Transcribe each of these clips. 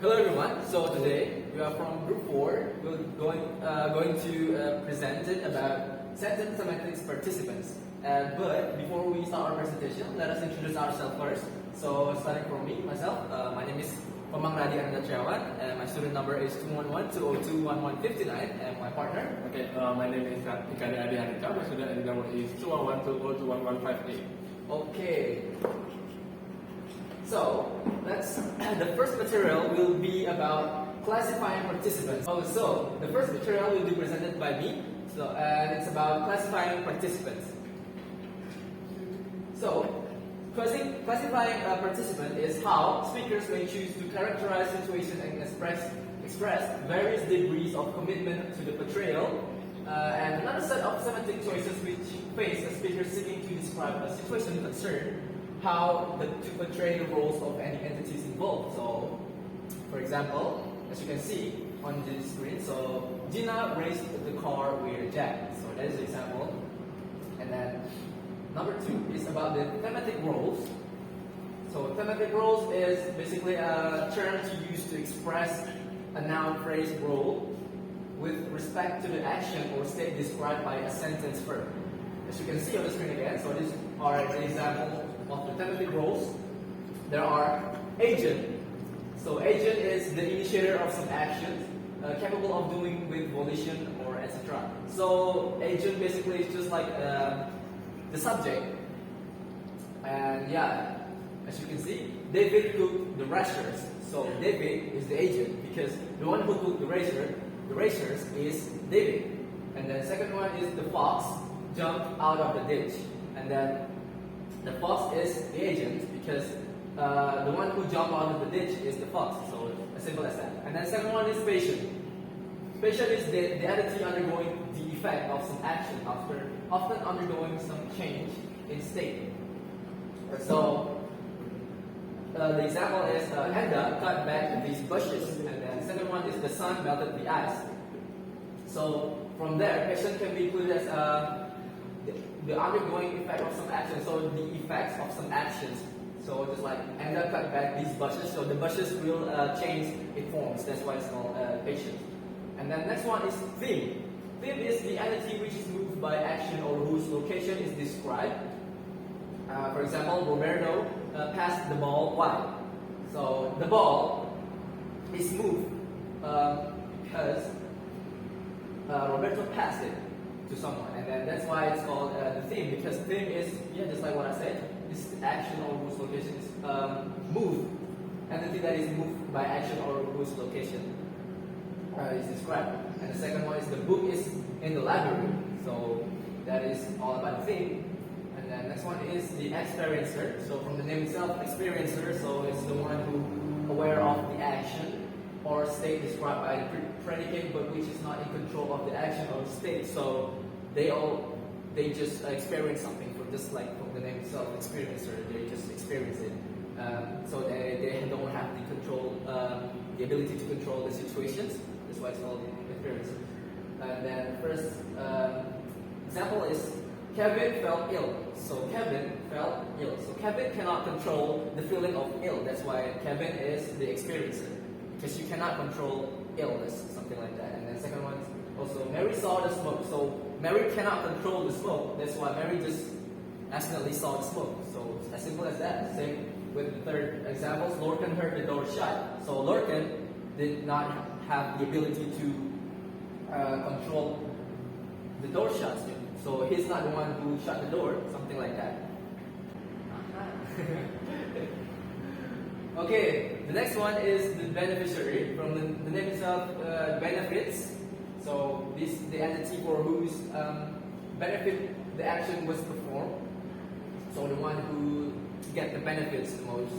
Hello everyone. So today we are from Group 4. We're going to present it about sentence semantics participants. But before we start our presentation, let us introduce ourselves first. So starting from me, myself, my name is Radi and my student number is 211-202-1159, and my partner. Okay, my name is Ikade Adi Hanika. My student ID number is 211-202-1158. Okay. So the first material will be about classifying participants. So the first material will be presented by me. And it's about classifying participants. So classifying a participant is how speakers may choose to characterize situation and express various degrees of commitment to the portrayal. And another set of semantic choices which face a speaker seeking to describe a situation concern how to portray the roles of any entities involved. So, for example, as you can see on the screen, so Gina raced the car with Jack. So that is the example. And then number 2 is about the thematic roles. So thematic roles is basically a term to use to express a noun phrase role with respect to the action or state described by a sentence verb. As you can see on the screen again, so these are the example of the thematic roles. There are agent. So agent is the initiator of some action, capable of doing with volition or etc. So agent basically is just like the subject. And yeah, as you can see, David cooked the rashers. So David is the agent because the one who cooked the rashers is David. And then second one is the fox jumped out of the ditch. And then the fox is the agent because the one who jumped out of the ditch is the fox. So as simple as that. And then second one is patient. Patient is the entity undergoing the effect of some action after often undergoing some change in state. So the example is Henda cut back these bushes. And then second one is the sun melted the ice. So from there, patient can be included as the undergoing effect of some action, so the effects of some actions. So just like Enda cut back these bushes, so the bushes will change its forms. That's why it's called patient. And then next one is theme. Theme is the entity which is moved by action or whose location is described. For example, Roberto passed the ball wide. So the ball is moved because Roberto passed it to someone, and then that's why it's called the theme, because theme is, just like what I said, this action or whose location is moved, entity that is moved by action or whose location is described. And the second one is the book is in the library, so that is all about the theme. And then next one is the experiencer. So from the name itself, experiencer, so it's the one who aware of the action or state described by the predicate, but which is not in control of the action or state. So they just experience something, just like from the name itself, experiencer. They just experience it. So they don't have the control, the ability to control the situations. That's why it's called experiencer. And then first example is Kevin felt ill. So Kevin felt ill. So Kevin cannot control the feeling of ill. That's why Kevin is the experiencer. Because you cannot control illness, something like that. And then second one is also Mary saw the smoke. So Mary cannot control the smoke. That's why Mary just accidentally saw the smoke. So as simple as that. Same with the third example. Lorcan heard the door shut. So Lorcan did not have the ability to control the door shut. So he's not the one who shut the door, something like that. Okay, the next one is the beneficiary. From the name itself, benefits. So this is the entity for whose benefit the action was performed. So the one who get the benefits the most.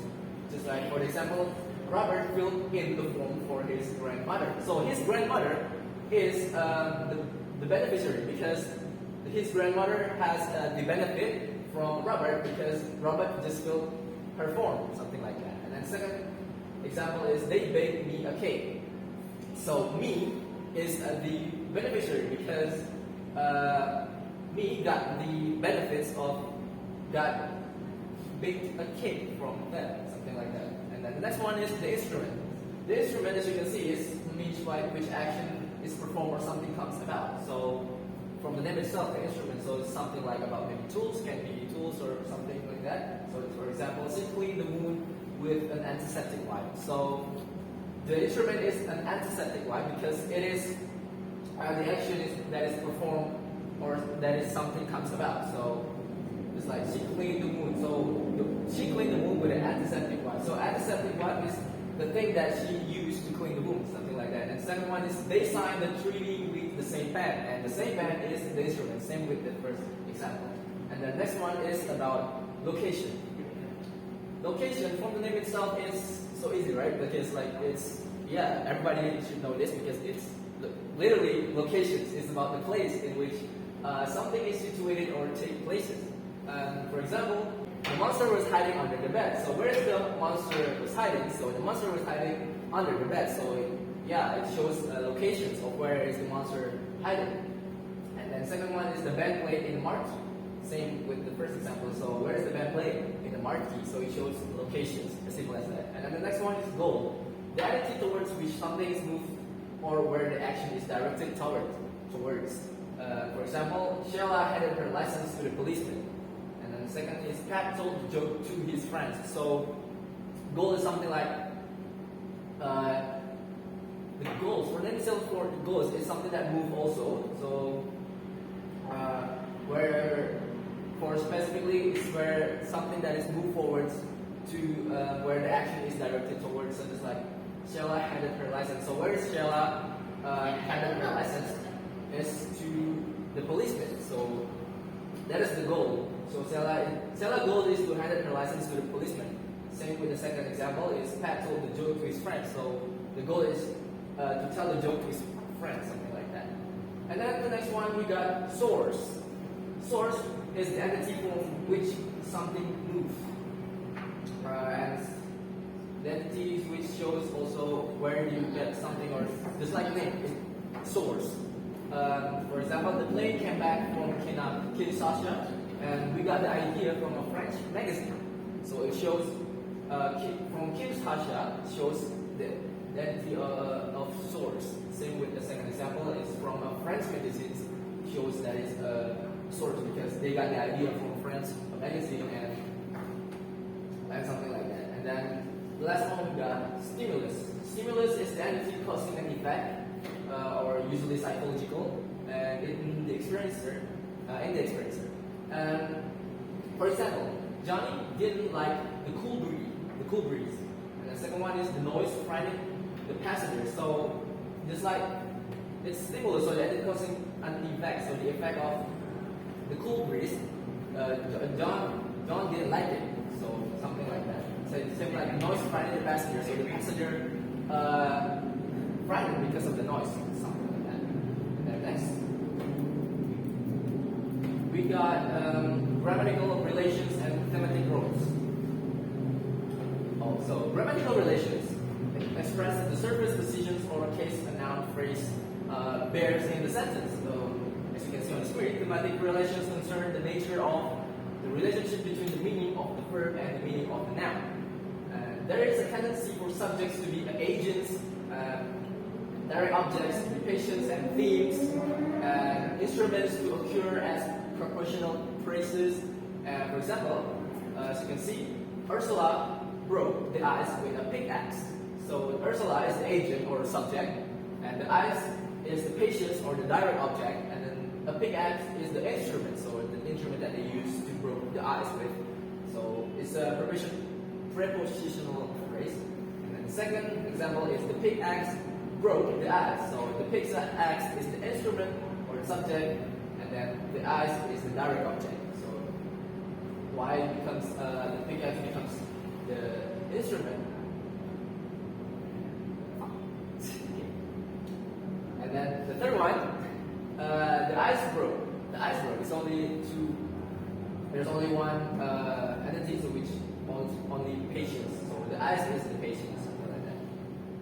Just like for example, Robert filled in the form for his grandmother. So his grandmother is the beneficiary because his grandmother has the benefit from Robert because Robert just filled her form, something like that. And then second example is they baked me a cake. So me is the beneficiary because me got the benefits of got baked a cake from them, something like that. And then the next one is the instrument. The instrument as you can see, is means by which action is performed or something comes about. So from the name itself, the instrument, so it's something like about maybe tools, can be tools or something like that. So for example, she cleaned the wound with an antiseptic wipe. So the instrument is an antiseptic wipe because it is the action is that is performed or that is something comes about. So it's like she cleaned the wound. So she cleaned the wound with an antiseptic wipe. So antiseptic wipe is the thing that she used to clean the wound, something like that. And the second one is they signed the treaty with the same pen, and the same pen is the instrument. Same with the first example. And the next one is about location. Location from the name itself is so easy, right? Because like it's everybody should know this because it's literally locations. It's about the place in which something is situated or take places. For example, the monster was hiding under the bed. So where is the monster was hiding? So the monster was hiding under the bed. So it shows locations of where is the monster hiding. And then second one is the band played in the marquee. Same with the first example. So where is the band played? In the marquee. So it shows locations, as simple as that. And then the next one is goal. The attitude towards which something is moved or where the action is directed towards. For example, Sheila handed her license to the policeman. And then the second is Pat told the joke to his friends. So goal is something like the goals. For themselves, for the goals is something that move also. So where for specifically is where something that is moved forwards to where the action is directed towards. So just like Sheila handed her license. So where is Sheila handed her license? Is to the policeman. So that is the goal. So Sheila goal is to hand her license to the policeman. Same with the second example is Pat told the joke to his friend. So the goal is to tell the joke to his friend, something like that. And then the next one we got source. Source is the entity from which something moves. And the entity which shows also where you get something or just like name, source. For example, the plane came back from Kinshasa and we got the idea from a French magazine. So it shows from Kinshasa shows the identity of source. Same with the second example is from a French magazine shows that is a source because they got the idea from a French magazine and something like that. And then the last one we got stimulus. Stimulus is the entity causing an effect. Or usually psychological, and in the experiencer. For example, Johnny didn't like the cool breeze, and the second one is the noise frightening the passengers. So just like it's stimulus, so that it's causing an effect. So the effect of the cool breeze, John didn't like it. So something like that. So it's same like noise frightening the passenger. So the passenger frightened because of the noise, something like that. And then next, we got grammatical relations and thematic roles. So grammatical relations express the surface positions or case a noun phrase bears in the sentence. So as you can see on the screen, thematic relations concern the nature of the relationship between the meaning of the verb and the meaning of the noun. There is a tendency for subjects to be agents, direct objects, repetitions and themes, and instruments to occur as proportional phrases. For example, as you can see, Ursula broke the ice with a pickaxe. So Ursula is the agent or subject, and the ice is the patient or the direct object, and then a pickaxe is the instrument, so the instrument that they use to break the ice with. So it's a prepositional phrase. And then the second example is the pickaxe broke the ice. So the pickaxe is the instrument or the subject, and then the ice is the direct object. So why it becomes the pickaxe becomes the instrument. And then the third one, the ice broke. The ice broke. It's only two. There's only one entity to which only patience. So the ice is the patience, something like that.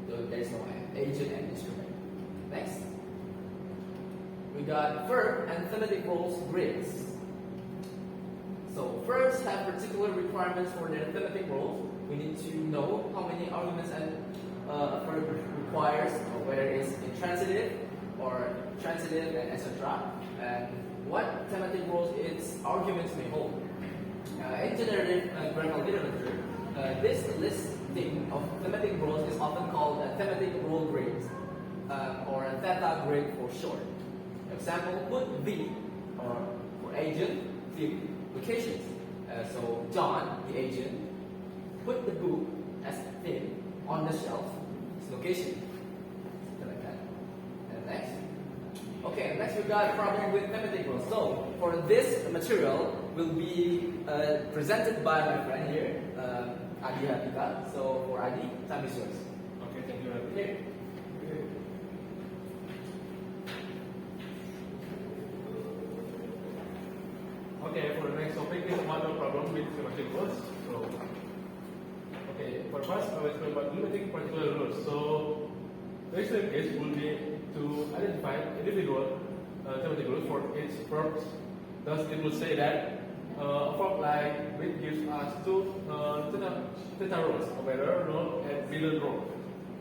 So there's no agent and instrument. Next, we got verb and thematic roles grids. So verbs have particular requirements for their thematic roles. We need to know how many arguments and a verb requires, whether it's intransitive or transitive and etc. And what thematic roles its arguments may hold. In generative grammar literature, this listing of thematic roles is often called a thematic role grade, or a theta grade for short. Example, put V, or for agent, the locations. So John, the agent, put the book as thing on the shelf, its location. Something like that. And next. Okay, next we got a problem with thematic roles. So for this material will be presented by my friend here, Adi Habita. So for Adi, time is yours. Okay, thank you. Here. Okay, for the next topic is model problem with semantic rules. So, okay, for first I will explain about limiting particular rules. So, the extreme case will be to identify individual semantic rules for each verb. Thus, it will say that a verb like which gives us two theta roles, operator role and middle role.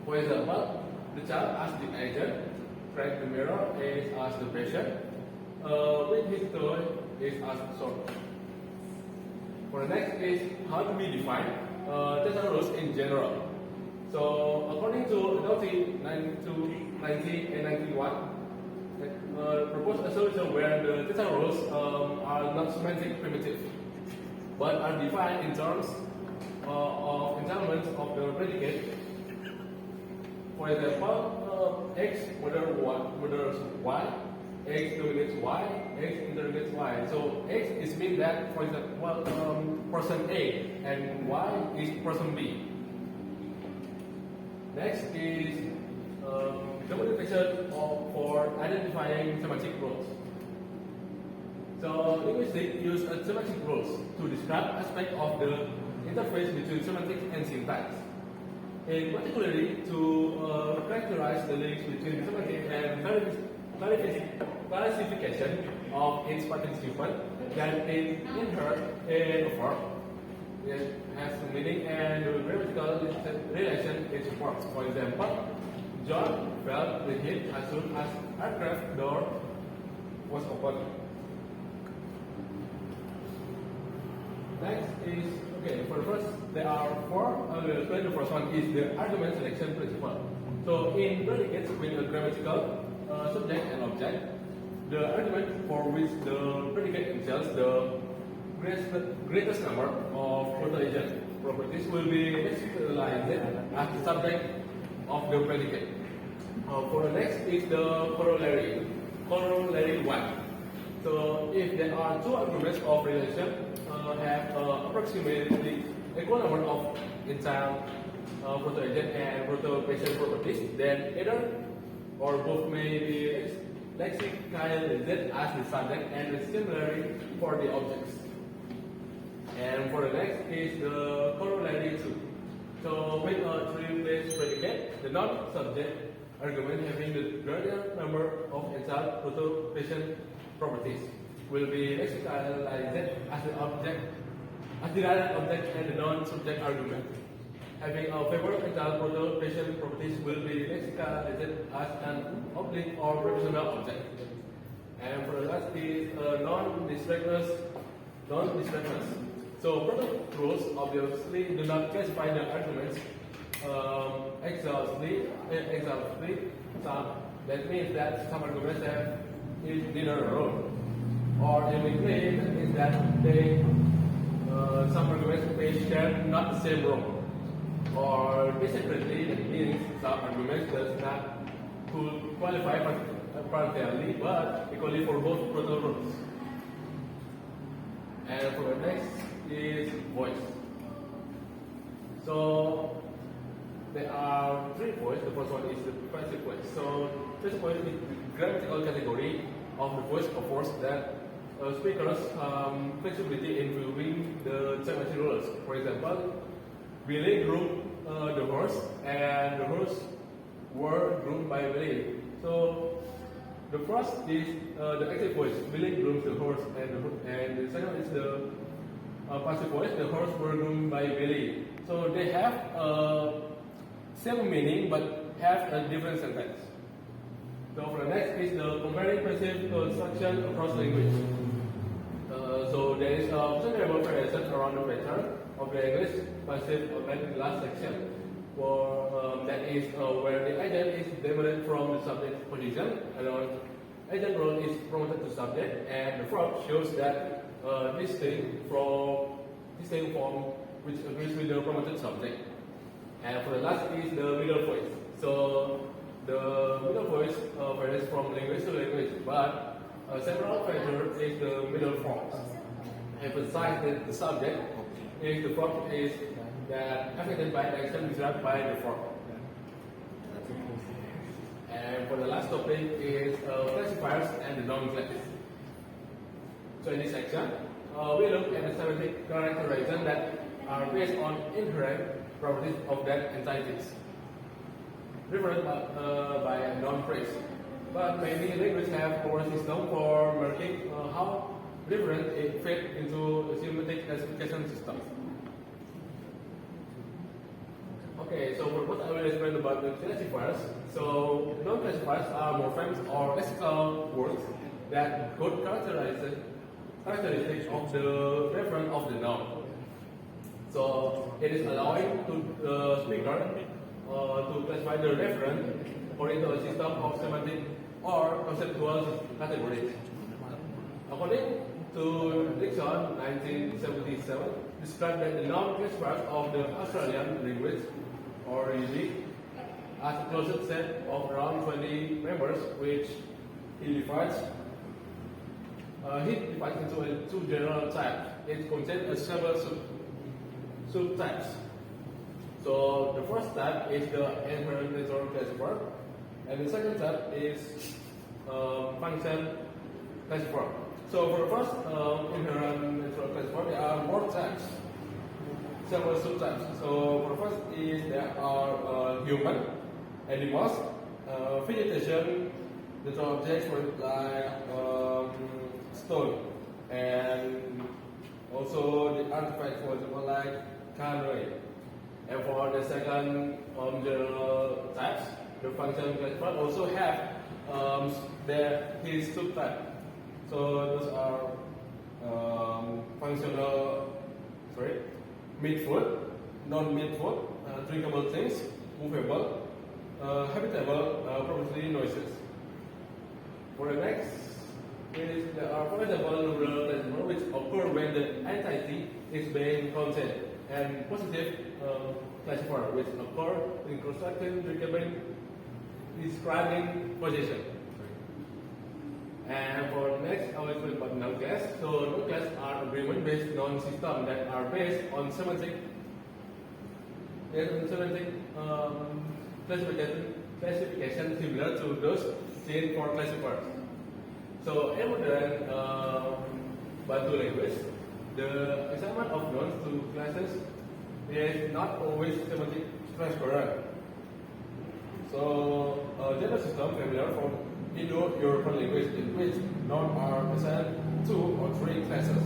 For example, the child asks the agent, Frank the mirror is asked the patient, with his toy is asked short. For the next is how do we define theta roles in general. So according to Naughty 90 and 91, propose a solution where the theta roles are not semantic primitive, but are defined in terms of entanglements of the predicate. For example, x whether y, x dominates y, x interrogates y. So x is mean that, for example, person A and y is person B. Next is documentation for identifying semantic roles. So linguistics use semantic roles to describe aspects of the interface between semantics and syntax. In particularly to characterize the links between semantic and classification of its participant that is inherent in a verb. It has a meaning and the grammatical relation is supports. For example, John felt the heat as soon as aircraft door was opened. Next is, okay, for the first, there are four. The first one is the argument selection principle. So in predicates with a grammatical subject and object, the argument for which the predicate entails the greatest number of proto-agent properties will be specialized as the subject of the predicate. For the next is the corollary 1. So if there are two arguments of relation have approximately equal number of entire proto-agent and proto-patient properties, then either or both may be lexicalized as the subject and similarly for the objects. And for the next is the corollary 2. So with a three-place predicate, the non-subject argument having the greater number of entire proto-patient properties will be lexicalized as the object, as the direct object, and the non-subject argument having a favorable entire proto-patient properties will be lexicalized as an oblique or representational object. And for the last is non-distractness. So product rules obviously do not classify the arguments exhaustively. That means that some arguments have neither role, or uniquely that means that they some arguments may share not the same role, or basically that means some arguments does not qualify partially but equally for both proto rules. And for the next is voice. So there are three voices. The first one is the passive voice. So passive voice is the grammatical category of the voice offers that speakers flexibility in viewing the semantic rules. For example, Billy groomed the horse, and the horse were groomed by Billy. So the first is the active voice. Billy grooms the horse, and the second is the passive voice. The horse were groomed by Billy. So they have same meaning but have a different syntax. So for the next is the comparing passive construction across language. So there is a considerable variation around the pattern of the English passive like in the last section. For that is where the agent is demoted from the subject position, and agent role is promoted to subject, and the verb shows that distinct form which agrees with the promoted subject. And for the last is the middle voice. So the middle voice varies from language to language, but a central factor is the middle form. Emphasize that the subject is the verb is that affected by the action described by the verb. And for the last topic is classifiers and the non-class. So in this section, we look at the semantic characterization that are based on inherent properties of that entities, referred by a non-phrase. But many languages have our system for marking how different it fits into a semantic classification system. Okay, so for what I will explain about the classifiers. So non-classifiers are morphemes or lexical words that code characteristics of the referent of the noun. So it is allowing to the speaker to classify the referent according to a system of semantic or conceptual categories. According to Dixon, 1977, described that the noun classifiers of the Australian language or Radi as a closed set of around 20 members, which he divides into two general types. It contains several subtypes. So the first type is the inherent natural classifier, and the second type is function classifier. So for the first inherent natural classifier, there are more types, several subtypes. So for the first is there are human, animals, vegetation, natural objects like stone, and also the artifacts, for example, like canoe. And for the second general types, the function classifier also have his subtype. So those are meat food, non-meat food, drinkable things, movable, habitable, probably noises. For the next is there are, for example, neural classifier which occur when the entity is being content, and positive classifier which occur in constructing, describing position. And for the next, I will explain about non-class. So non-class are agreement-based non-system that are based on semantic classification similar to those seen for classifiers. So in modern Bantu language, the assignment of nouns to classes is not always semantic transparent. So a general system familiar from Indo-European language in which nouns are assigned 2 or 3 classes,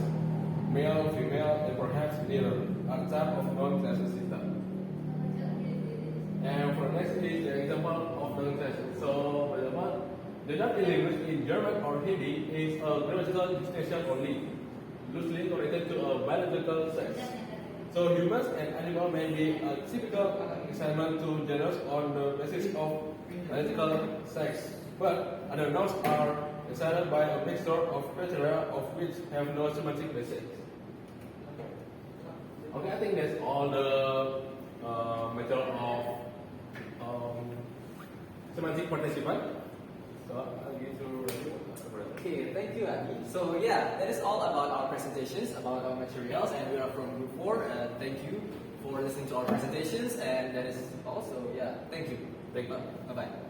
male, female, and perhaps neither, are the type of non-classes system. And for the next is the example of non-classes. So for example, the Radi language in German or Hindi is a grammatical distinction only, loosely connected to a biological sex. So humans and animals may be a typical assignment to genders on the basis of biological sex, but other nouns are assigned by a mixture of criteria of which have no semantic basis. Okay, I think that's all the method of semantic participant. So I'll give to Radi. Okay, thank you, Adi. So yeah, that is all about our presentations, about our materials, and we are from Group 4. Thank you for listening to our presentations, and that is also, yeah, thank you. Thank you. Bye-bye.